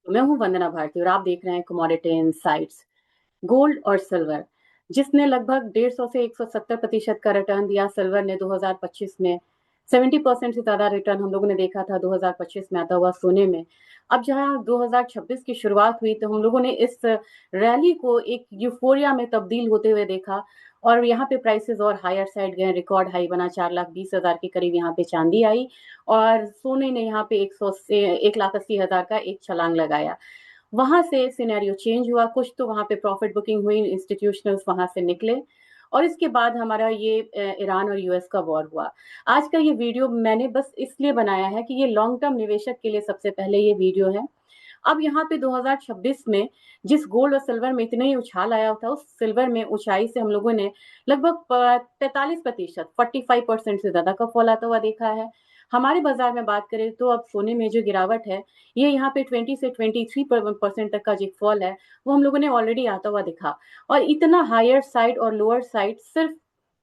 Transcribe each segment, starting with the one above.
मैं हूं वंदना भारती और आप देख रहे हैं कमोडिटी इनसाइट्स। गोल्ड और सिल्वर, जिसने लगभग 150 से 170% का रिटर्न दिया। सिल्वर ने 2025 में 70% से ज्यादा रिटर्न हम लोगों ने देखा था 2025 में आता हुआ सोने में। अब जहां 2026 की शुरुआत हुई तो हम लोगों ने इस रैली को एक यूफोरिया में तब्दील होते हुए देखा और यहाँ पे प्राइसेस और हायर साइड गए। रिकॉर्ड हाई बना, 4,20,000 के करीब यहाँ पे चांदी आई और सोने ने यहाँ पे 100 से 1,80,000 का एक छलांग लगाया। वहां से सिनेरियो चेंज हुआ, कुछ तो वहां पे प्रॉफिट बुकिंग हुई, इंस्टीट्यूशनल्स वहां से निकले और इसके बाद हमारा ये ईरान और यूएस का वॉर हुआ। आज का ये वीडियो मैंने बस इसलिए बनाया है कि ये लॉन्ग टर्म निवेशक के लिए सबसे पहले ये वीडियो है। अब यहाँ पे 2026 में जिस गोल्ड और सिल्वर में इतना ही उछाल आया था, उस सिल्वर में ऊंचाई से हम लोगों ने लगभग 45%, 45% से ज्यादा का फॉल आता हुआ देखा है। हमारे बाजार में बात करें तो अब सोने में जो गिरावट है, ये यहाँ पे 20 से 23% तक का जो फॉल है, वो हम लोगों ने ऑलरेडी आता हुआ दिखा। और इतना हायर साइड और लोअर साइड सिर्फ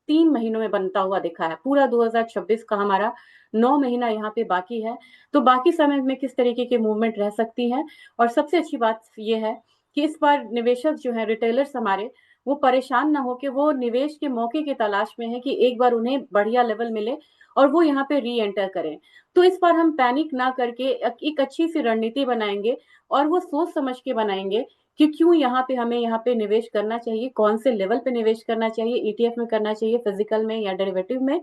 3 महीनों में बनता हुआ दिखा है। पूरा 2026 का हमारा 9 महीना यहाँ पे बाकी है। तो बाकी समय में किस तरीके की मूवमेंट रह सकती है। और सबसे अच्छी बात ये है कि इस बार निवेशक जो है, रिटेलर्स हमारे, वो परेशान ना हो कि वो निवेश के मौके की तलाश में है कि एक बार उन्हें बढ़िया लेवल मिले और वो यहाँ पे री एंटर करें। तो इस बार हम पैनिक ना करके एक अच्छी सी रणनीति बनाएंगे और वो सोच समझ के बनाएंगे कि क्यों यहाँ पे हमें यहाँ पे निवेश करना चाहिए, कौन से लेवल पे निवेश करना चाहिए, ईटीएफ में करना चाहिए, फिजिकल में या डेरिवेटिव में।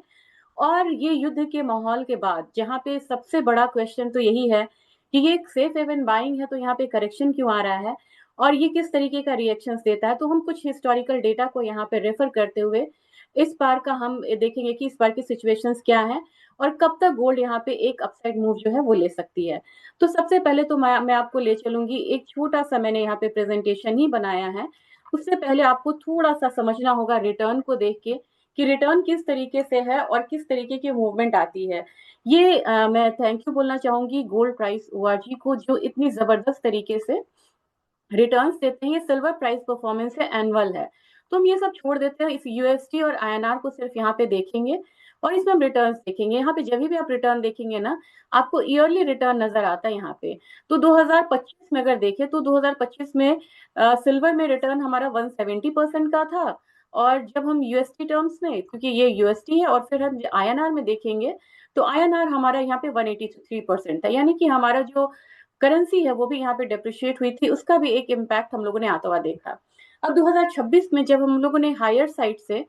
और ये युद्ध के माहौल के बाद जहाँ पे सबसे बड़ा क्वेश्चन तो यही है कि ये एक सेफ हेवन बाइंग है, तो यहाँ पे करेक्शन क्यों आ रहा है और ये किस तरीके का रिएक्शन देता है। तो हम कुछ हिस्टोरिकल डेटा को यहाँ पे रेफर करते हुए इस बार का हम देखेंगे कि इस बार की सिचुएशंस क्या है और कब तक गोल्ड यहाँ पे एक अपसाइड मूव जो है वो ले सकती है। तो सबसे पहले तो मैं आपको ले चलूंगी, एक छोटा सा मैंने यहाँ पे प्रेजेंटेशन ही बनाया है। उससे पहले आपको थोड़ा सा समझना होगा रिटर्न को देख के कि रिटर्न किस तरीके से है और किस तरीके की मूवमेंट आती है। ये मैं थैंक यू बोलना चाहूंगी गोल्ड प्राइस ओआरजी को, जो इतनी जबरदस्त तरीके से रिटर्न्स देते हैं। ये सिल्वर प्राइस परफॉर्मेंस है, एनुअल है। तो हम ये सब छोड़ देते हैं, इस यूएसटी और आईएनआर को सिर्फ यहाँ पे देखेंगे और इसमें हम रिटर्न्स देखेंगे। यहाँ पे जब भी आप रिटर्न देखेंगे ना, आपको ईयरली रिटर्न नजर आता है यहाँ पे। तो 2025 में अगर देखें तो 2025 में सिल्वर में रिटर्न हमारा 170% का था। और जब हम यूएसटी टर्म्स में, क्योंकि ये यूएसटी है, और फिर हम आईएनआर में देखेंगे तो आईएनआर हमारा यहाँ पे 183% था। यानी कि हमारा जो करेंसी है वो भी यहाँ पे डेप्रिशिएट हुई थी, उसका भी एक इम्पैक्ट हम लोगों ने आता हुआ देखा। अब 2026 में जब हम लोगों ने हायर साइड से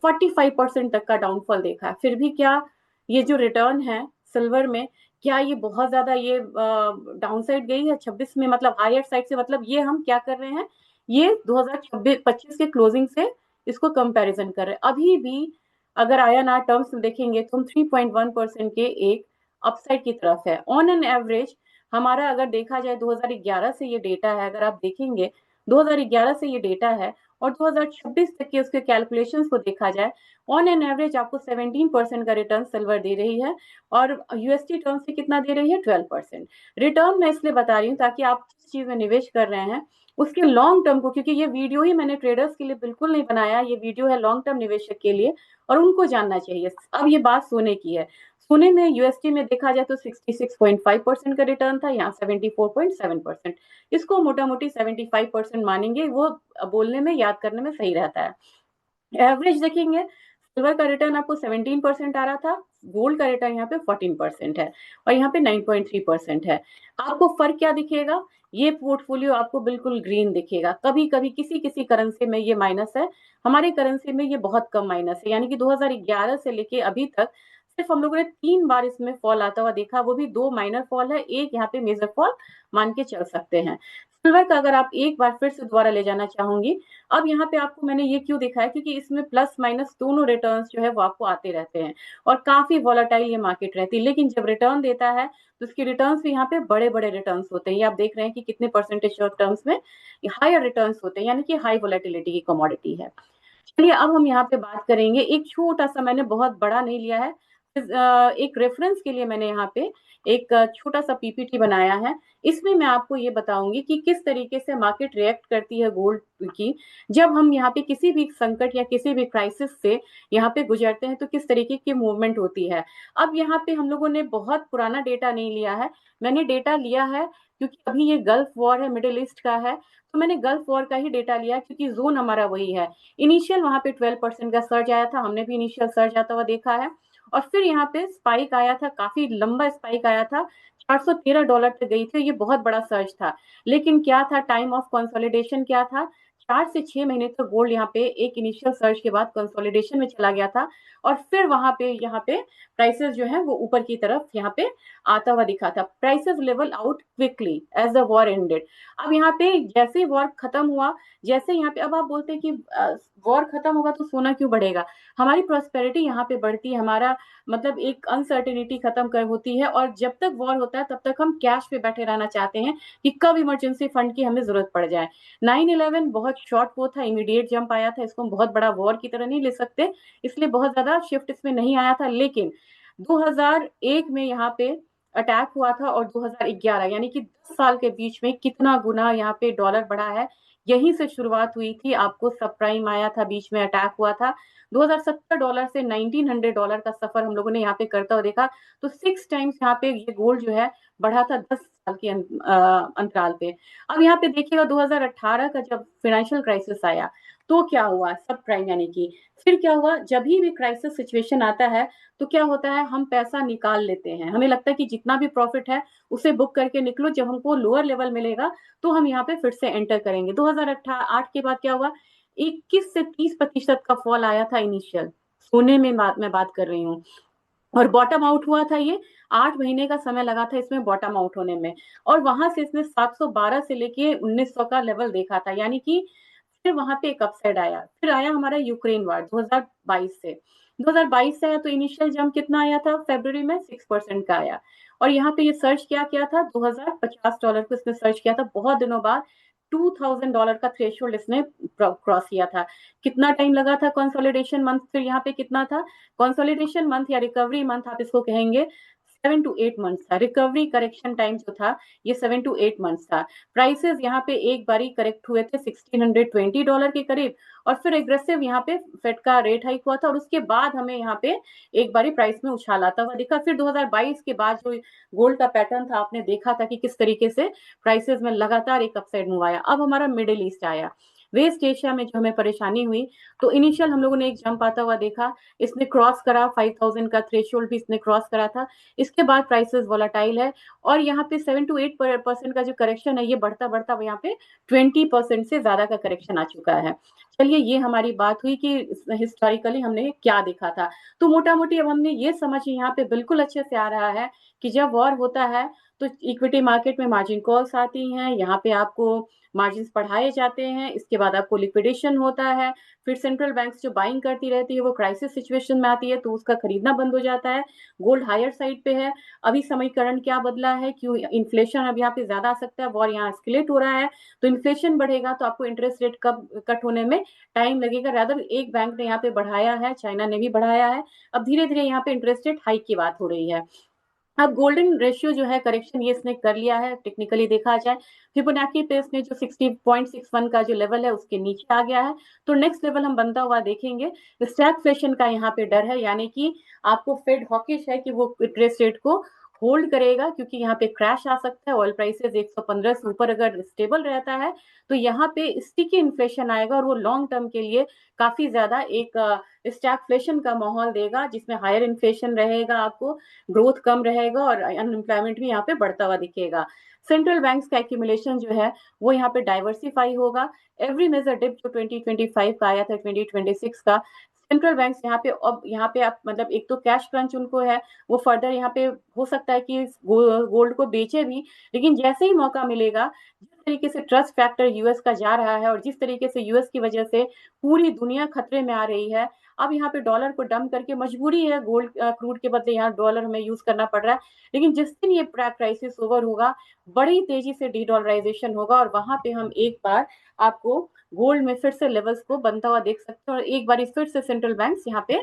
45% तक का डाउनफॉल देखा, फिर भी क्या ये जो रिटर्न है सिल्वर में, क्या ये बहुत ज्यादा ये डाउन साइड गई है 26 में, मतलब हायर साइड से, मतलब ये हम क्या कर रहे हैं, ये 2026 के क्लोजिंग से इसको कंपैरिजन कर रहे हैं। अभी भी अगर आईएनआर टर्म्स में देखेंगे तो हम 3.1% के एक अपसाइड की तरफ है ऑन एन एवरेज। हमारा अगर देखा जाए 2011 से ये डेटा है, अगर आप देखेंगे 2011 से ये डेटा है और 2026 तक के उसके कैलकुलेशंस को देखा जाए, ऑन एन एवरेज आपको 17% का रिटर्न सिल्वर दे रही है और यूएसटी टर्म से कितना दे रही है, 12%। रिटर्न मैं इसलिए बता रही हूँ ताकि आप जिस चीज में निवेश कर रहे हैं उसके लॉन्ग टर्म को, क्योंकि ये वीडियो ही मैंने ट्रेडर्स के लिए बिल्कुल नहीं बनाया, ये वीडियो है लॉन्ग टर्म निवेशक के लिए और उनको जानना चाहिए। अब ये बात सोने की है। सोने में यूएसटी में देखा जाए तो 66.5% का रिटर्न था, यहाँ 74.7%। इसको मोटा मोटी 75% मानेंगे, वो बोलने में याद करने में सही रहता है। एवरेज देखेंगे, सिल्वर का रिटर्न आपको 17% आ रहा था, गोल्ड का रिटर्न यहाँ पे 14% है और यहाँ पे 9.3% है। आपको फर्क क्या दिखेगा, ये पोर्टफोलियो आपको बिल्कुल ग्रीन दिखेगा। कभी कभी किसी किसी करेंसी में ये माइनस है, हमारी करेंसी में ये बहुत कम माइनस है। यानी कि 2011 से लेके अभी तक सिर्फ हम लोगों ने 3 बार इसमें फॉल आता हुआ देखा, वो भी 2 माइनर फॉल है, एक यहाँ पे मेजर फॉल मान के चल सकते हैं। सिल्वर का अगर आप एक बार फिर से दोबारा ले जाना चाहूंगी, अब यहाँ पे आपको मैंने ये क्यों दिखाया, क्योंकि इसमें प्लस माइनस दोनों रिटर्न्स जो है वो आपको आते रहते हैं और काफी वॉलेटाइल ये मार्केट रहती है। लेकिन जब रिटर्न देता है तो उसके रिटर्न्स भी यहाँ पे बड़े बड़े रिटर्न्स होते हैं। ये आप देख रहे हैं कि कितने परसेंटेज टर्म्स में हायर रिटर्न्स होते हैं, यानी कि हाई वॉलेटिलिटी की कमोडिटी है। चलिए अब हम यहाँ पे बात करेंगे, एक छोटा सा, मैंने बहुत बड़ा नहीं लिया है, एक रेफरेंस के लिए मैंने यहाँ पे एक छोटा सा पीपीटी बनाया है। इसमें मैं आपको ये बताऊंगी कि किस तरीके से मार्केट रिएक्ट करती है गोल्ड की, जब हम यहाँ पे किसी भी संकट या किसी भी क्राइसिस से यहाँ पे गुजरते हैं तो किस तरीके की मूवमेंट होती है। अब यहाँ पे हम लोगों ने बहुत पुराना डेटा नहीं लिया है, मैंने डेटा लिया है क्योंकि अभी ये गल्फ वॉर है, मिडिल ईस्ट का है, तो मैंने गल्फ वॉर का ही डेटा लिया क्योंकि जोन हमारा वही है। इनिशियल वहां पे 12% का सर्ज आया था, हमने भी इनिशियल सर्ज आता हुआ देखा है, और फिर यहाँ पे स्पाइक आया था, काफी लंबा स्पाइक आया था, $413 तक गई थी, ये बहुत बड़ा सर्ज था। लेकिन क्या था टाइम ऑफ कंसोलिडेशन, क्या था 4 से 6 महीने तक गोल्ड यहाँ पे एक इनिशियल सर्च के बाद कंसोलिडेशन में चला गया था, और फिर वहां पे यहाँ पे प्राइसेस जो है वो ऊपर की तरफ यहाँ पे आता हुआ दिखा था। Prices level out quickly as the war ended. अब यहाँ पे जैसे ही वॉर खत्म हुआ, जैसे यहाँ पे अब आप बोलते हैं कि वॉर खत्म होगा तो सोना क्यों बढ़ेगा, हमारी प्रोस्पेरिटी यहाँ पे बढ़ती है, हमारा मतलब एक अनसर्टेनिटी खत्म कर होती है, और जब तक वॉर होता है तब तक हम कैश पे बैठे रहना चाहते हैं कि कब इमरजेंसी फंड की हमें जरूरत पड़ जाए। 9/11 बहुत शॉर्ट वो था, इमीडिएट जंप आया था, इसको हम बहुत बड़ा वॉर की तरह नहीं ले सकते, इसलिए बहुत ज्यादा शिफ्ट इसमें नहीं आया था। लेकिन 2001 में यहाँ पे अटैक हुआ था, और 2011 यानी कि 10 साल के बीच में कितना गुना यहाँ पे डॉलर बढ़ा है, यहीं से शुरुआत हुई थी। आपको सब प्राइम आया था, बीच में अटैक हुआ था, $2070 से $1900 का सफर हम लोगों ने यहाँ पे करता हुआ देखा। तो 6 टाइम्स यहाँ पे ये गोल्ड जो है बढ़ा था 10 साल के अंतराल पे। अब यहाँ पे देखिएगा 2018 का जब फाइनेंशियल क्राइसिस आया तो क्या हुआ, सब प्राइम यानी कि फिर क्या हुआ, जब भी क्राइसिस सिचुएशन आता है तो क्या होता है, हम पैसा निकाल लेते हैं, हमें लगता है कि जितना भी प्रॉफिट है उसे बुक करके निकलो, जब हमको लोअर लेवल मिलेगा तो हम यहाँ पे फिर से एंटर करेंगे। 2008 के बाद क्या हुआ, 21 से 30% का फॉल आया था इनिशियल सोने में, मैं बात कर रही हूँ, और बॉटम आउट हुआ था ये, 8 महीने का समय लगा था इसमें बॉटम आउट होने में, और वहां से इसने 712 से लेके 1900 का लेवल देखा था, यानी कि फिर वहां पे एक अपसाइड आया। फिर आया हमारा यूक्रेन वार 2022 से, 2022 से आया तो इनिशियल जंप कितना आया था, फरवरी में 6% का आया, और यहाँ पे ये सर्च क्या किया था, $2050 को इसने सर्च किया था, बहुत दिनों बाद $2000 का थ्रेशोल्ड इसने क्रॉस किया था। कितना टाइम लगा था कंसोलिडेशन मंथ, फिर यहाँ पे कितना था कंसोलिडेशन मंथ या रिकवरी मंथ आप इसको कहेंगे, 7 to 8 मंथ्स था। रिकवरी करेक्शन टाइम जो था ये 7 to 8 मंथ्स था। प्राइसेस यहाँ पे एक बारी करेक्ट हुए थे $1620 के करीब, और फिर एग्रेसिव यहाँ पे फेड का रेट हाइक हुआ था, और उसके बाद हमें यहाँ पे एक बारी प्राइस में उछाल आता हुआ दिखा। फिर 2022 के बाद जो गोल्ड का पैटर्न था आपने देखा था कि किस तरीके से प्राइसेस में लगातार एक अपसाइड मूव आया। अब हमारा मिडिल ईस्ट आया, वेस्ट एशिया में जो हमें परेशानी हुई, तो इनिशियल हम लोगों ने एक जंप आता हुआ देखा, इसने क्रॉस करा 5000 का थ्रेशोल्ड भी इसने क्रॉस करा था। इसके बाद प्राइसेस वोलाटाइल है, और यहाँ पे 7 to 8% का जो करेक्शन है ये बढ़ता बढ़ता यहाँ पे 20% से ज्यादा का करेक्शन आ चुका है। चलिए ये हमारी बात हुई कि हिस्टोरिकली हमने क्या देखा था। तो मोटा मोटी अब हमने ये समझ यहाँ पे बिल्कुल अच्छे से आ रहा है कि जब वॉर होता है तो इक्विटी मार्केट में मार्जिन कॉल्स आती हैं, यहाँ पे आपको मार्जिन बढ़ाए जाते हैं, इसके बाद आपको लिक्विडेशन होता है, फिर सेंट्रल बैंक्स जो बाइंग करती रहती है वो क्राइसिस सिचुएशन में आती है तो उसका खरीदना बंद हो जाता है, गोल्ड हायर साइड पे है। अभी समीकरण क्या बदला है, क्यों इन्फ्लेशन अब यहाँ पे ज्यादा आ सकता है, वॉर यहाँ एस्केलेट हो रहा है, तो इन्फ्लेशन बढ़ेगा तो आपको इंटरेस्ट रेट कब कट होने में टाइम लगेगा। रादर एक बैंक ने यहाँ पे बढ़ाया है, चाइना ने भी बढ़ाया है, अब धीरे धीरे यहाँ पे इंटरेस्ट रेट हाइक की बात हो रही है। अब गोल्डन रेशियो जो है करेक्शन ये इसने कर लिया है, टेक्निकली देखा जाए फिबोनाची पेस में जो 60.61 का जो लेवल है उसके नीचे आ गया है, तो नेक्स्ट लेवल हम बनता हुआ देखेंगे। स्टैगफ्लेशन का यहाँ पे डर है, यानी कि आपको फेड हॉकिश है कि वो इंटरेस्ट रेट को होल्ड करेगा, क्योंकि यहाँ पे क्रैश आ सकता है, ऑयल प्राइसेस 115 से ऊपर अगर स्टेबल रहता है तो यहाँ पे स्टिकी इन्फ्लेशन आएगा, और वो लॉन्ग टर्म के लिए काफी ज्यादा एक स्टैगफ्लेशन का माहौल देगा, जिसमें हायर इन्फ्लेशन रहेगा, आपको ग्रोथ कम रहेगा, और अनएम्प्लॉयमेंट भी यहाँ पे बढ़ता हुआ दिखेगा। सेंट्रल बैंक्स का एक्यूमुलेशन जो है वो यहाँ पे डाइवर्सिफाई होगा। एवरी मेजर डिप जो 2025 का आया था 2026 का, सेंट्रल बैंक्स यहाँ पे अब यहाँ पे आप मतलब एक तो कैश क्रंच उनको है, वो फर्दर यहाँ पे हो सकता है कि गोल्ड को बेचे भी, लेकिन जैसे ही मौका मिलेगा, जिस तरीके से ट्रस्ट फैक्टर यूएस का जा रहा है और जिस तरीके से यूएस की वजह से पूरी दुनिया खतरे में आ रही है, अब यहाँ पे डॉलर को डंप करके मजबूरी है, गोल्ड क्रूड के बदले यहाँ डॉलर हमें यूज करना पड़ रहा है, लेकिन जिस दिन ये क्राइसिस ओवर होगा बड़ी तेजी से डी डॉलराइजेशन होगा, और वहां पे हम एक बार आपको गोल्ड में फिर से लेवल्स को बनता हुआ देख सकते हैं, और एक बार फिर से सेंट्रल बैंक्स यहाँ पे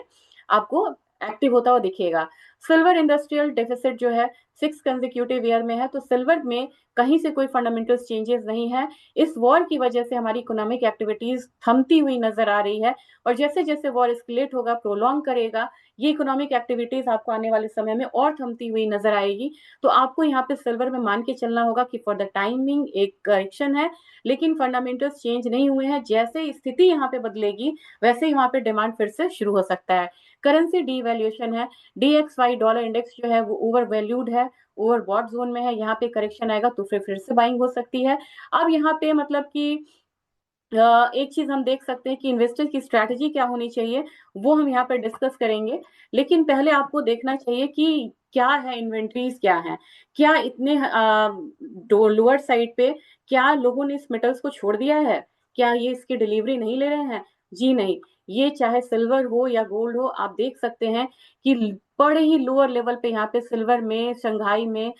आपको एक्टिव होता हुआ दिखेगा। सिल्वर इंडस्ट्रियल डेफिसिट जो है 6 कंसेक्यूटिव ईयर में है, तो सिल्वर में कहीं से कोई फंडामेंटल चेंजेस नहीं है। इस वॉर की वजह से हमारी इकोनॉमिक एक्टिविटीज थमती हुई नजर आ रही है, और जैसे जैसे वॉर एस्केलेट होगा, प्रोलॉन्ग करेगा, ये इकोनॉमिक एक्टिविटीज आपको आने वाले समय में और थमती हुई नजर आएगी। तो आपको यहाँ पे सिल्वर में मान के चलना होगा कि फॉर द टाइमिंग एक करेक्शन है, लेकिन फंडामेंटल्स चेंज नहीं हुए हैं। जैसे स्थिति यहाँ पे बदलेगी, वैसे ही वहां पे डिमांड फिर से शुरू हो सकता है। करेंसी डीवैल्यूएशन है, DXY डॉलर इंडेक्स जो है वो ओवर वैल्यूड है, ओवरबॉट जोन में है। यहाँ पे करेक्शन आएगा तो फिर से बाइंग हो सकती है। अब यहाँ पे मतलब कि एक चीज हम देख सकते हैं कि इन्वेस्टर की स्ट्रैटेजी क्या होनी चाहिए, वो हम यहाँ पे डिस्कस करेंगे। लेकिन पहले आपको देखना चाहिए कि क्या है, इन्वेंट्रीज क्या है, क्या इतने लोअर साइड पे क्या लोगों ने इस मेटल्स को छोड़ दिया है, क्या ये इसकी डिलीवरी नहीं ले रहे हैं? जी नहीं। ये चाहे सिल्वर हो या गोल्ड हो, आप देख सकते हैं कि बड़े ही लोअर लेवल पे यहाँ पे सिल्वर में, शंघाई में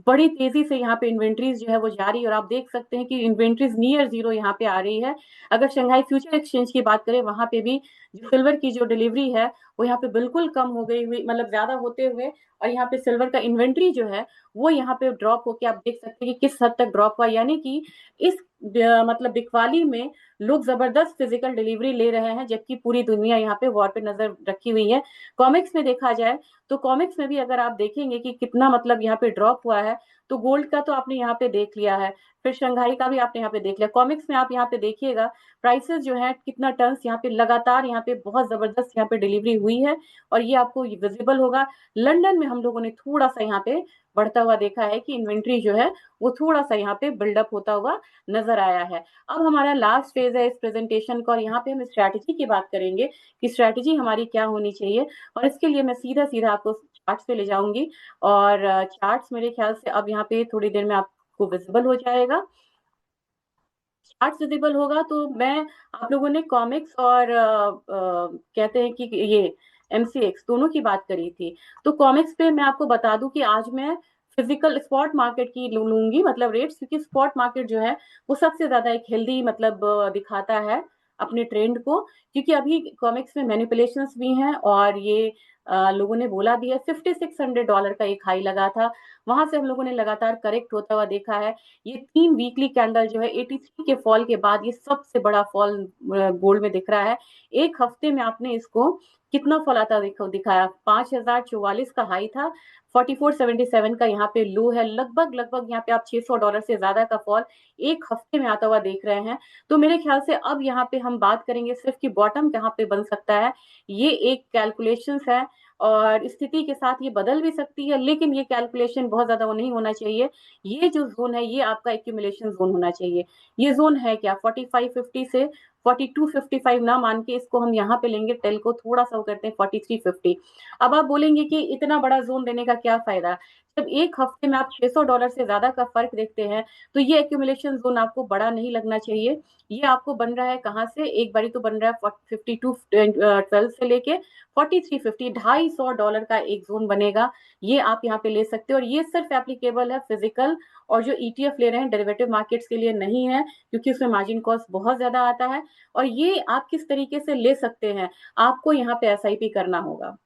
बड़ी तेजी से यहाँ पे इन्वेंट्रीज जो है वो जारी, और आप देख सकते हैं कि इन्वेंट्रीज नियर जीरो यहाँ पे आ रही है। अगर शंघाई फ्यूचर एक्सचेंज की बात करें, वहां पे भी जो सिल्वर की जो डिलीवरी है वो यहाँ पे बिल्कुल कम हो गई हुई, मतलब ज्यादा होते हुए, और यहाँ पे सिल्वर का इन्वेंट्री जो है वो यहाँ पे ड्रॉप होके आप देख सकते हैं कि किस हद तक ड्रॉप हुआ। यानी कि इस मतलब बिकवाली में लोग जबरदस्त फिजिकल डिलीवरी ले रहे हैं, जबकि पूरी दुनिया यहाँ पे वॉर पे नजर रखी हुई है। कॉमिक्स में देखा जाए तो कॉमिक्स में भी अगर आप देखेंगे कि कितना मतलब यहाँ पे ड्रॉप हुआ है, तो गोल्ड का तो आपने यहाँ पे देख लिया है, फिर शंघाई का भी आपने यहाँ पे देख लिया। कॉमिक्स में आप यहाँ पे देखिएगा प्राइसेस जो है कितना टन्स यहाँ पे लगातार यहाँ पे बहुत जबरदस्त यहाँ पे डिलीवरी हुई है, और ये आपको विजिबल होगा। लंदन में हम लोगों ने थोड़ा सा यहाँ पे बढ़ता हुआ देखा है कि इन्वेंट्री जो है वो थोड़ा सा यहाँ पे बिल्डअप होता हुआ नजर आया है। अब हमारा लास्ट फेज है इस प्रेजेंटेशन का, और यहाँ पे हम स्ट्रैटेजी की बात करेंगे कि स्ट्रैटेजी हमारी क्या होनी चाहिए। और इसके लिए मैं सीधा सीधा आपको चार्ट्स पे ले जाऊंगी, और चार्ट्स मेरे ख्याल से अब यहाँ पे थोड़ी देर में आपको विजिबल हो जाएगा। चार्ट विजिबल होगा तो मैं, आप लोगों ने कॉमिक्स और कहते हैं कि ये MCX दोनों की बात करी थी, तो कॉमिक्स पे मैं आपको बता दूं कि आज मैं फिजिकल स्पॉट मार्केट की लूंगी, मतलब रेट्स, क्योंकि स्पॉट मार्केट जो है वो सबसे ज्यादा एक हेल्दी मतलब दिखाता है अपने ट्रेंड को। क्योंकि अभी कॉमिक्स में मैनिपुलेशंस भी हैं, और ये लोगों ने बोला भी है $5600 का एक हाई लगा था, वहां से हम लोगों ने लगातार करेक्ट होता हुआ देखा है। ये 3 वीकली कैंडल जो है 83 के फॉल के बाद ये सबसे बड़ा फॉल गोल्ड में दिख रहा है। एक हफ्ते में आपने इसको कितना फॉल आता दिखाया, 5044 का हाई था, 4477 का यहाँ पे लो है, लगभग लगभग यहाँ पे आप $600 से ज्यादा का फॉल एक हफ्ते में आता हुआ देख रहे हैं। तो मेरे ख्याल से अब यहाँ पे हम बात करेंगे सिर्फ कि बॉटम कहाँ पे बन सकता है। ये एक कैलकुलेशंस है, और स्थिति के साथ ये बदल भी सकती है, लेकिन ये कैलकुलेशन बहुत ज्यादा वो नहीं होना चाहिए। ये जो जोन है ये आपका एक्यूमुलेशन जोन होना चाहिए। ये जोन है क्या, 4550 से 4255 ना मान के इसको हम यहाँ पे लेंगे, टेल को थोड़ा सा वो करते हैं 4350। अब आप बोलेंगे कि इतना बड़ा जोन देने का क्या फायदा, जब एक हफ्ते में आप $600 से ज्यादा का फर्क देखते हैं, तो ये एक्यूमुलेशन जोन आपको बड़ा नहीं लगना चाहिए। ये आपको बन रहा है कहाँ से, एक बारी तो बन रहा है 5212 से लेके 4350, $250 का एक जोन बनेगा। ये आप यहाँ पे ले सकते हो, और ये सिर्फ एप्लीकेबल है फिजिकल और जो ETF ले रहे हैं डेरिवेटिव मार्केट्स के लिए नहीं है, क्योंकि उसमें मार्जिन कॉस्ट बहुत ज्यादा आता है। और ये आप किस तरीके से ले सकते हैं, आपको यहाँ पे SIP करना होगा।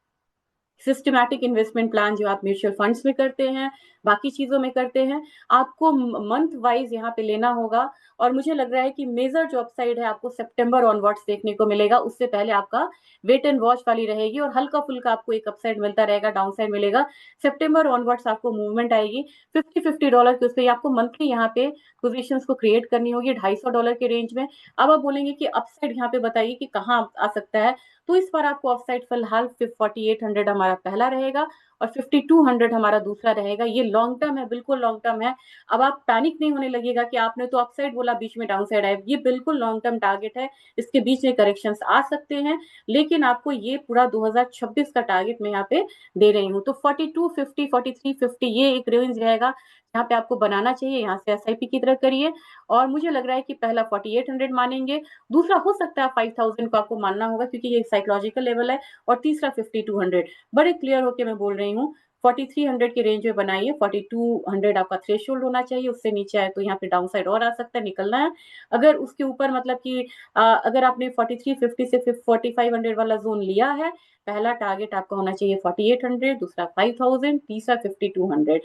सिस्टमैटिक इन्वेस्टमेंट प्लान जो आप म्यूचुअल फंड्स में करते हैं, बाकी चीजों में करते हैं, आपको मंथ वाइज यहाँ पे लेना होगा। और मुझे लग रहा है कि मेजर जो अपसाइड है आपको सितंबर ऑनवर्ड्स देखने को मिलेगा, उससे पहले आपका वेट एंड वॉच वाली रहेगी, और हल्का फुल्का आपको एक अपसाइड मिलता रहेगा, डाउन साइड मिलेगा। सितंबर ऑनवर्ड्स आपको मूवमेंट आएगी $50 के, उस पर आपको मंथली यहाँ पे पोजिशन को क्रिएट करनी होगी $250 के रेंज में। अब आप बोलेंगे कि अपसाइड यहाँ पे बताइए कि कहाँ आ सकता है, तो इस बार आपको ऑफसाइड फिलहाल 4800 हमारा पहला रहेगा, और 5200 हमारा दूसरा रहेगा। ये लॉन्ग टर्म है, बिल्कुल लॉन्ग टर्म है। अब आप पैनिक नहीं होने लगेगा कि आपने तो अपसाइड बोला बीच में डाउन साइड आए, ये बिल्कुल लॉन्ग टर्म टारगेट है। इसके बीच में करेक्शंस आ सकते हैं, लेकिन आपको ये पूरा 2026 का टारगेट मैं यहाँ पे दे रही हूँ। तो 4250 4350 ये एक रेंज रहेगा यहाँ पे आपको बनाना चाहिए, यहाँ से SIP की तरह करिए। और मुझे लग रहा है कि पहला 4800 मानेंगे, दूसरा हो सकता है 5000 को आपको मानना होगा, क्योंकि ये साइकोलॉजिकल लेवल है, और तीसरा 5200। बड़े क्लियर होके मैं बोल रही हूँ, 4300 के रेंज में बनाइए, 4200 आपका थ्रेशोल्ड होना चाहिए, उससे नीचे आए तो यहाँ पे डाउन साइड और आ सकता है, निकलना है। अगर उसके ऊपर मतलब कि अगर आपने 4350 से 4500 वाला जोन लिया है, पहला टारगेट आपका होना चाहिए 4800, दूसरा 5000, तीसरा 5200।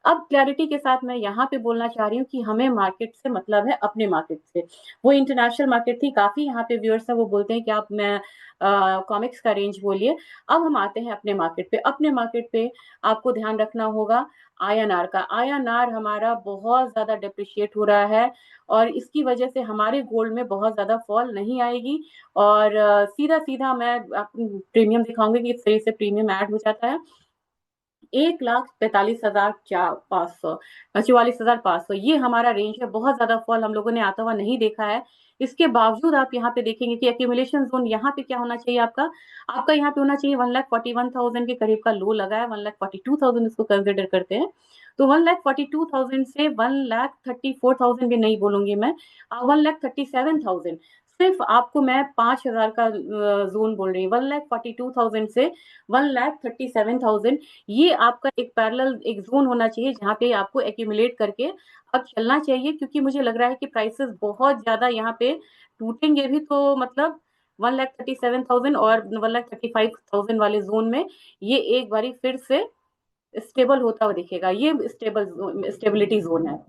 अब क्लैरिटी के साथ मैं यहाँ पे बोलना चाह रही हूँ कि हमें मार्केट से मतलब है अपने मार्केट से। वो इंटरनेशनल मार्केट थी, काफी यहाँ पे व्यूअर्स है वो बोलते हैं कि आप मैं कॉमिक्स का रेंज बोलिए। अब हम आते हैं अपने मार्केट पे। अपने मार्केट पे आपको ध्यान रखना होगा आईएनआर का। आईएनआर हमारा बहुत ज्यादा डिप्रिशिएट हो रहा है और इसकी वजह से हमारे गोल्ड में बहुत ज्यादा फॉल नहीं आएगी। और सीधा सीधा मैं प्रीमियम दिखाऊंगी कि इस तरह से प्रीमियम ऐड हो जाता है। 1,43,500, 44,500, ये हमारा रेंज है। बहुत ज्यादा फॉल हम लोगों ने आता हुआ नहीं देखा है। इसके बावजूद आप यहाँ पे देखेंगे कि एक्यूमुलेशन जोन यहाँ पे क्या होना चाहिए आपका। आपका यहाँ पे होना चाहिए 1,41,000 के करीब का लो लगा है, 1,42,000 इसको कंसिडर करते हैं। तो 1,42,000 से 1,34,000 भी नहीं बोलूंगी मैं, 1,37,000। सिर्फ आपको मैं 5,000 का जोन बोल रही हूँ। 1,42,000 से 1,37,000, ये आपका एक पैरेलल एक जोन होना चाहिए जहां पे आपको एक्यूमुलेट करके अब चलना चाहिए। क्योंकि मुझे लग रहा है कि प्राइसेस बहुत ज्यादा यहाँ पे टूटेंगे भी, तो मतलब 1,37,000 और 1,35,000 वाले जोन में ये एक बारी फिर से स्टेबल होता हुआ दिखेगा। ये स्टेबिलिटी जोन है।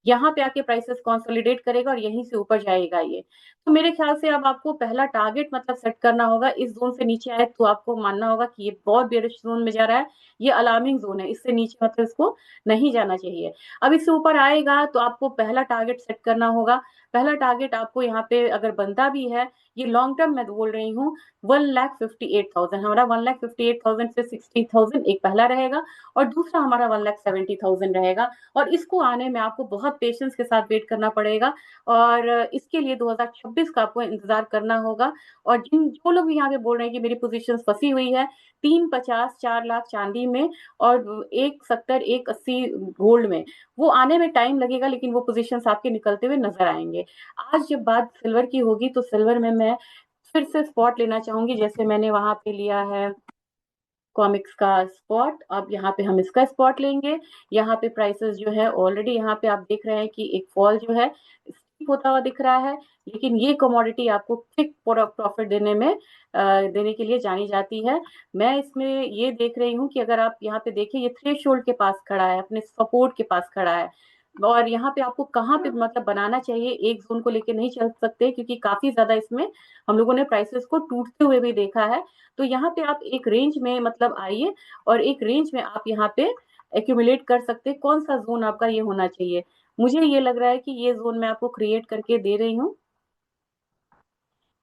यहाँ पे आके प्राइसेस कंसोलिडेट करेगा और यहीं से ऊपर जाएगा ये। तो मेरे ख्याल से अब आपको पहला टारगेट मतलब सेट करना होगा। इस जोन से नीचे आए तो आपको मानना होगा कि ये बहुत बेरिश जोन में जा रहा है, ये अलार्मिंग जोन है, इससे नीचे मतलब इसको नहीं जाना चाहिए। अब इससे ऊपर आएगा तो आपको पहला टारगेट सेट करना होगा। पहला टारगेट आपको यहाँ पे अगर बनता भी है, ये लॉन्ग टर्म मैं बोल रही हूँ, 1,58,000। हमारा 1,58,000 से 60,000 एक पहला रहेगा और दूसरा हमारा 1,70,000 रहेगा। और इसको आने में आपको बहुत पेशेंस के साथ वेट करना पड़ेगा और इसके लिए 2026 का आपको इंतजार करना होगा। और जो लोग भी यहाँ पे बोल रहे हैं कि मेरी पोजीशन फंसी हुई है 350 4 लाख चांदी में और 170 180 गोल्ड में, वो आने में टाइम लगेगा लेकिन वो पोजीशन आपके निकलते हुए नजर आएंगे। आज जब बात सिल्वर की होगी तो सिल्वर में मैं फिर से स्पॉट लेना चाहूंगी, जैसे मैंने वहां पे लिया है कॉमिक्स का स्पॉट। अब यहाँ पे हम इसका स्पॉट लेंगे। यहाँ पे प्राइसेस जो है ऑलरेडी यहाँ पे आप देख रहे हैं कि एक फॉल जो है स्टीप होता हुआ दिख रहा है। लेकिन ये कमोडिटी आपको क्विक प्रॉफिट देने के लिए जानी जाती है। मैं इसमें ये देख रही हूँ कि अगर आप यहाँ पे देखें, ये थ्रेशोल्ड के पास खड़ा है, अपने सपोर्ट के पास खड़ा है। और यहाँ पे आपको कहाँ पे मतलब बनाना चाहिए, एक जोन को लेके नहीं चल सकते क्योंकि काफी ज्यादा इसमें हम लोगों ने प्राइसेस को टूटते हुए भी देखा है। तो यहाँ पे आप एक रेंज में मतलब आइए और एक रेंज में आप यहाँ पे एक्यूमुलेट कर सकते हैं। कौन सा जोन आपका ये होना चाहिए, मुझे ये लग रहा है कि ये जोन मैं आपको क्रिएट करके दे रही हूँ।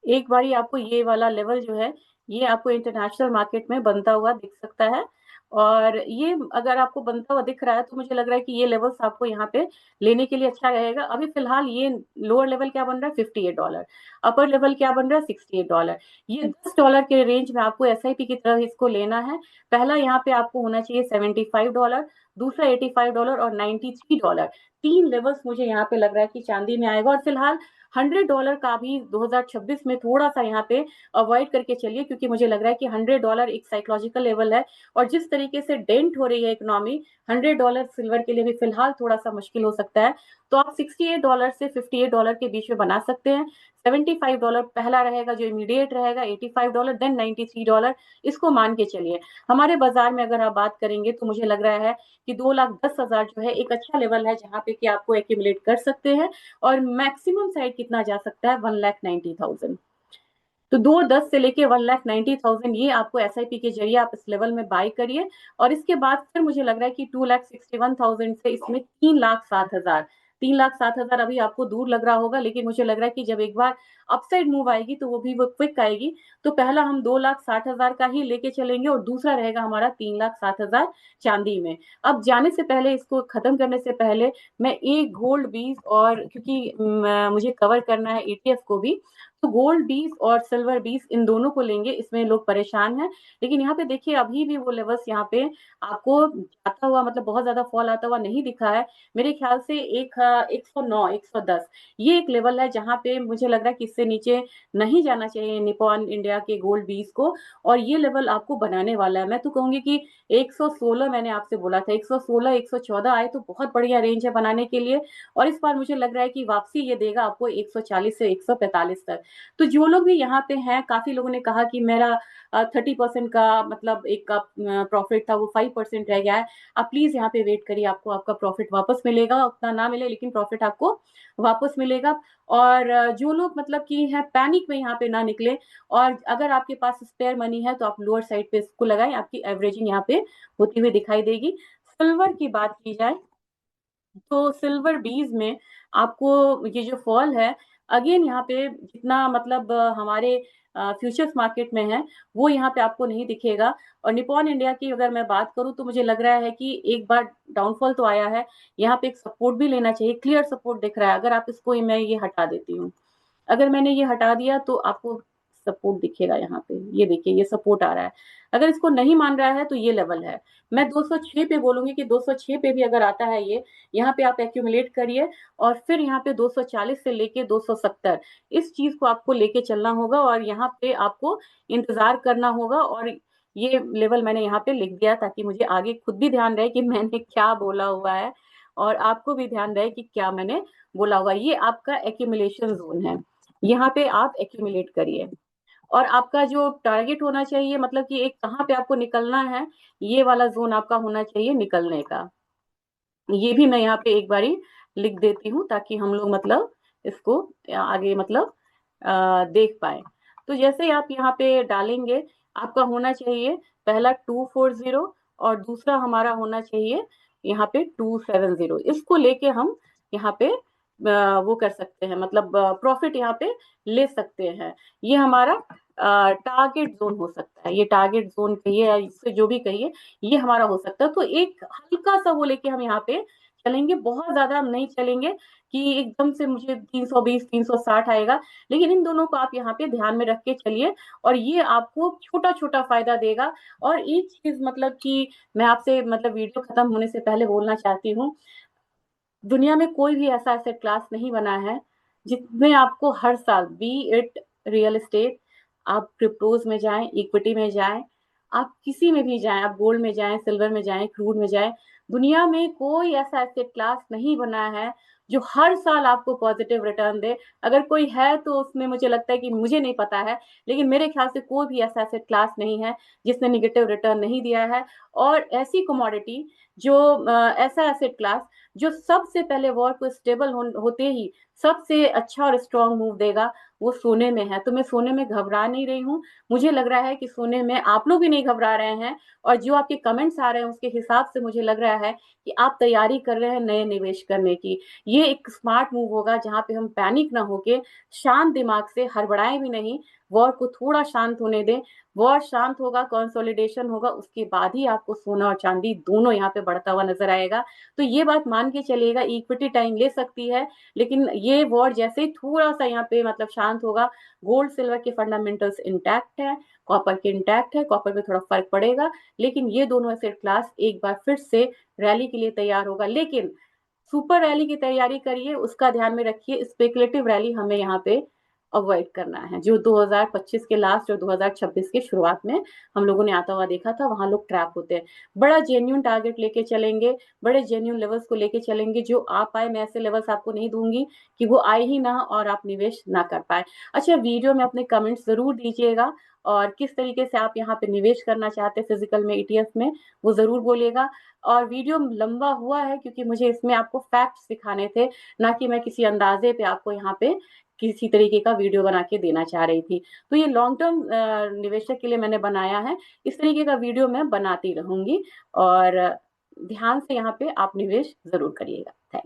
एक बारी आपको ये वाला लेवल जो है ये आपको इंटरनेशनल मार्केट में बनता हुआ दिख सकता है। और ये अगर आपको बनता हुआ दिख रहा है तो मुझे लग रहा है कि ये लेवल्स आपको यहाँ पे लेने के लिए अच्छा रहेगा। अभी फिलहाल ये लोअर लेवल क्या बन रहा है, $58। अपर लेवल क्या बन रहा है, $68। ये $10 के रेंज में आपको एसआईपी की तरह इसको लेना है। पहला यहाँ पे आपको होना चाहिए $75, दूसरा $85 और $93। तीन लेवल्स मुझे यहाँ पे लग रहा है कि चांदी में आएगा। और फिलहाल $100 का भी 2026 में थोड़ा सा यहाँ पे अवॉइड करके चलिए, क्योंकि मुझे लग रहा है कि $100 एक साइकोलॉजिकल लेवल है। और जिस तरीके से डेंट हो रही है इकोनॉमी, $100 सिल्वर के लिए भी फिलहाल थोड़ा सा मुश्किल हो सकता है। तो आप $68 से $58 के बीच में बना सकते हैं। $75 पहला रहेगा जो इमीडिएट रहेगा, $85 देन $93, इसको मान के चलिए। हमारे बाजार में अगर आप बात करेंगे तो मुझे लग रहा है कि 2,10,000 जो है एक अच्छा लेवल है जहां पे कि आपको एक्यूमुलेट कर सकते हैं। और मैक्सिमम साइड कितना जा सकता है, 1,90,000। तो 2,10 से लेके 1,90,000 ये आपको एसआईपी के जरिए आप इस लेवल में बाय करिए। और इसके बाद फिर मुझे लग रहा है कि 2,61,000 से इसमें 3,07,000, 3,07,000 अभी आपको दूर लग रहा होगा, लेकिन मुझे लग रहा है कि जब एक बार अपसाइड मूव आएगी तो वो भी वो क्विक आएगी। तो पहला हम 2,60,000 का ही लेके चलेंगे और दूसरा रहेगा हमारा 3,07,000 चांदी में। अब जाने से पहले, इसको खत्म करने से पहले, मैं एक गोल्ड बीज और क्योंकि मुझे कवर करना है ईटीएफ को भी, तो गोल्ड बीस और सिल्वर बीस इन दोनों को लेंगे। इसमें लोग परेशान हैं, लेकिन यहाँ पे देखिए अभी भी वो लेवल्स यहाँ पे आपको आता हुआ मतलब बहुत ज्यादा फॉल आता हुआ नहीं दिखा है। मेरे ख्याल से 109 110 ये एक लेवल है जहाँ पे मुझे लग रहा है कि इससे नीचे नहीं जाना चाहिए निप्पॉन इंडिया के गोल्ड बीस को। और ये लेवल आपको बनाने वाला है। मैं तो कहूंगी कि 116 मैंने आपसे बोला था, 116 114 आए तो बहुत बढ़िया रेंज है बनाने के लिए। और इस बार मुझे लग रहा है कि वापसी ये देगा आपको 140 से 145 तक। तो जो लोग भी यहाँ पे हैं, काफी लोगों ने कहा कि मेरा 30% का मतलब एक का प्रॉफिट था वो 5% रह गया है, आप प्लीज यहाँ पे वेट करिए, आपको आपका प्रॉफिट वापस मिलेगा, उतना ना मिले लेकिन प्रॉफिट आपको वापस मिलेगा। और जो लोग मतलब कि है पैनिक में यहाँ पे ना निकले, और अगर आपके पास स्पेयर मनी है तो आप लोअर साइड पे इसको लगाएं, आपकी एवरेजिंग यहाँ पे होती हुई दिखाई देगी। सिल्वर की बात की जाए तो सिल्वर बीज में आपको ये जो फॉल है, अगेन यहाँ पे जितना मतलब हमारे फ्यूचर्स मार्केट में है वो यहाँ पे आपको नहीं दिखेगा। और निपॉन इंडिया की अगर मैं बात करूं तो मुझे लग रहा है कि एक बार डाउनफॉल तो आया है, यहाँ पे एक सपोर्ट भी लेना चाहिए, क्लियर सपोर्ट दिख रहा है। अगर आप इसको मैं ये हटा देती हूँ, अगर मैंने ये हटा दिया तो आपको सपोर्ट दिखेगा यहाँ पे, ये देखिए ये सपोर्ट आ रहा है। अगर इसको नहीं मान रहा है तो ये लेवल है, मैं 206 पे बोलूंगी कि 206 पे भी अगर आता है ये, यहाँ पे आप एक्यूमुलेट करिए, और फिर यहाँ पे 240 से लेके 270 इस चीज को आपको लेके चलना होगा, और यहाँ पे आपको इंतजार करना होगा। और ये लेवल मैंने यहाँ पे लिख दिया ताकि मुझे आगे खुद भी ध्यान रहे कि मैंने क्या बोला हुआ है, और आपको भी ध्यान रहे कि क्या मैंने बोला हुआ। ये आपका एक्यूमुलेशन जोन है, यहाँ पे आप एक्यूमुलेट करिए। और आपका जो टारगेट होना चाहिए, मतलब कि एक कहाँ पे आपको निकलना है, ये वाला जोन आपका होना चाहिए निकलने का। ये भी मैं यहाँ पे एक बारी लिख देती हूँ ताकि हम लोग मतलब इसको आगे मतलब देख पाए। तो जैसे आप यहाँ पे डालेंगे, आपका होना चाहिए पहला 240, और दूसरा हमारा होना चाहिए यहाँ पे 270। इसको लेके हम यहाँ पे वो कर सकते हैं, मतलब प्रॉफिट यहाँ पे ले सकते हैं। ये हमारा टारगेट जोन हो सकता है, ये टारगेट जोन कहिए या इससे जो भी कहिए, ये हमारा हो सकता है। तो एक हल्का सा वो लेके हम यहाँ पे चलेंगे, बहुत ज्यादा हम नहीं चलेंगे कि एकदम से मुझे 320 360 आएगा, लेकिन इन दोनों को आप यहाँ पे ध्यान में रख के चलिए, और ये आपको छोटा छोटा फायदा देगा। और एक चीज मतलब कि मैं आपसे मतलब वीडियो खत्म होने से पहले बोलना चाहती हूँ, दुनिया में कोई भी ऐसा एसेट क्लास नहीं बना है जिसमें आपको हर साल, बी इट रियल एस्टेट, आप क्रिप्टोज में जाएं, इक्विटी में जाएं, आप किसी में भी जाएं, आप गोल्ड में जाएं, सिल्वर में जाएं, क्रूड में जाएं, दुनिया में कोई ऐसा एसेट क्लास नहीं बना है जो हर साल आपको पॉजिटिव रिटर्न दे। अगर कोई है तो उसमें मुझे लगता है कि मुझे नहीं पता है, लेकिन मेरे ख्याल से कोई भी ऐसा एसेट क्लास नहीं है जिसने निगेटिव रिटर्न नहीं दिया है। और ऐसी कमोडिटी जो ऐसा एसेट क्लास जो सबसे पहले वॉर को स्टेबल होते ही सबसे अच्छा और स्ट्रांग मूव देगा, वो सोने में है। तो मैं सोने में घबरा नहीं रही हूँ, मुझे लग रहा है कि सोने में आप लोग भी नहीं घबरा रहे हैं, और जो आपके कमेंट्स आ रहे हैं उसके हिसाब से मुझे लग रहा है कि आप तैयारी कर रहे हैं नए निवेश करने की। ये एक स्मार्ट मूव होगा जहां पे हम पैनिक ना होके शांत दिमाग से, हड़बड़ाएं भी नहीं, वॉर को थोड़ा शांत होने दें। वॉर शांत होगा, कंसोलिडेशन होगा, उसके बाद ही आपको सोना और चांदी दोनों यहाँ पे बढ़ता हुआ नजर आएगा। तो ये बात मान के चलिएगा, इक्विटी टाइम ले सकती है, लेकिन ये वॉर जैसे ही थोड़ा सा यहाँ पे मतलब शांत होगा, गोल्ड सिल्वर के फंडामेंटल्स इंटैक्ट है, कॉपर के इंटैक्ट है, कॉपर में थोड़ा फर्क पड़ेगा, लेकिन ये दोनों एसेट क्लास एक बार फिर से रैली के लिए तैयार होगा। लेकिन सुपर रैली की तैयारी करिए, उसका ध्यान में रखिए, स्पेकुलेटिव रैली हमें यहाँ पे अवॉइड करना है, जो 2025 के लास्ट और 2026 के शुरुआत में हम लोगों ने आता हुआ देखा था, वहां लोग ट्रैप होते हैं। बड़ा जेन्यून टारगेट लेके चलेंगे, बड़े जेन्यून लेवल्स को लेके चलेंगे, जो आ पाए, मैं ऐसे लेवल्स आपको नहीं दूंगी कि वो आए ही ना और आप निवेश ना कर पाए। अच्छा, वीडियो में अपने कमेंट्स जरूर दीजिएगा, और किस तरीके से आप यहाँ पे निवेश करना चाहते हैं फिजिकल में, ईटीएफ में, वो जरूर बोलिएगा। और वीडियो लंबा हुआ है क्योंकि मुझे इसमें आपको फैक्ट्स दिखाने थे, ना कि मैं किसी अंदाजे पे आपको यहाँ पे किसी तरीके का वीडियो बना के देना चाह रही थी। तो ये लॉन्ग टर्म निवेशक के लिए मैंने बनाया है, इस तरीके का वीडियो मैं बनाती रहूंगी, और ध्यान से यहाँ पे आप निवेश जरूर करिएगा। थैंक